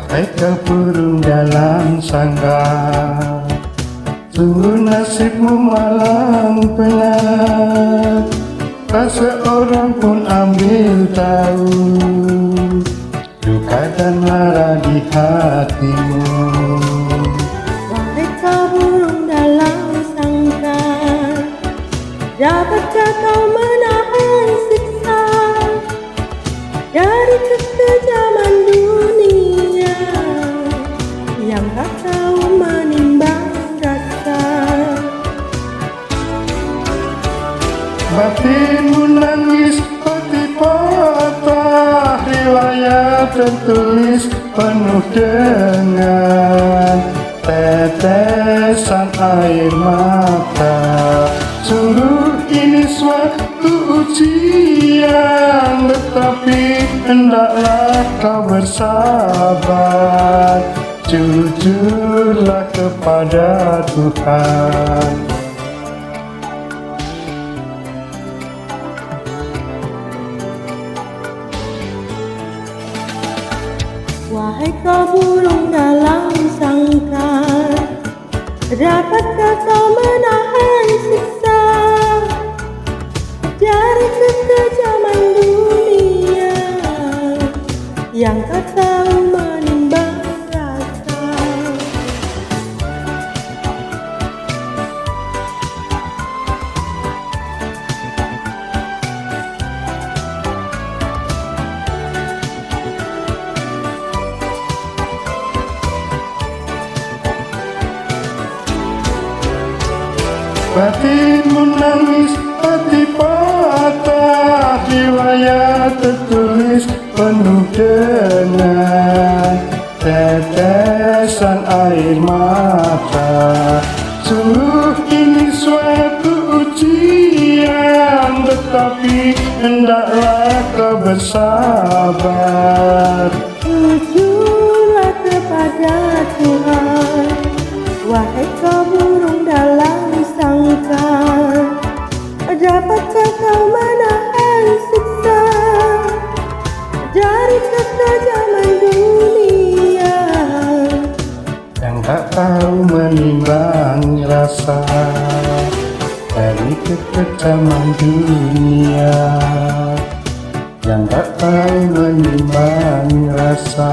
Wahai kau burung dalam sangkar, sungguh nasibmu malang penat, tak seorang pun ambil tahu duka dan lara di hatimu. Wahai kau burung dalam sangkar, dapatkah kau menahan siksa dari kekejaman dunia yang tak tahu menimbang rasa? Batinmu nangis seperti patah, riwayat tertulis penuh dengan tetesan air mata. Sungguh ini suatu ujian, tetapi hendaklah kau bersabar. Jujurlah kepada Tuhan. Wahai kau burung dalam sangkar, dapatkah kau menahan siksa dari kekejaman dunia yang tak tahu menimbang rasa? Batinmu nangis hati patah, riwayat tertulis penuh dengan tetesan air mata. Sungguh ini suatu ujian, tetapi hendaklah kau bersabar. Jujurlah kepada Tuhan. Wahai kau burung dalam sangkar, dapatkah kau menahan siksa dari kekejaman dunia Yang tak tahu menimbang rasa, dari kekejaman dunia. Yang tak tahu menimbang rasa.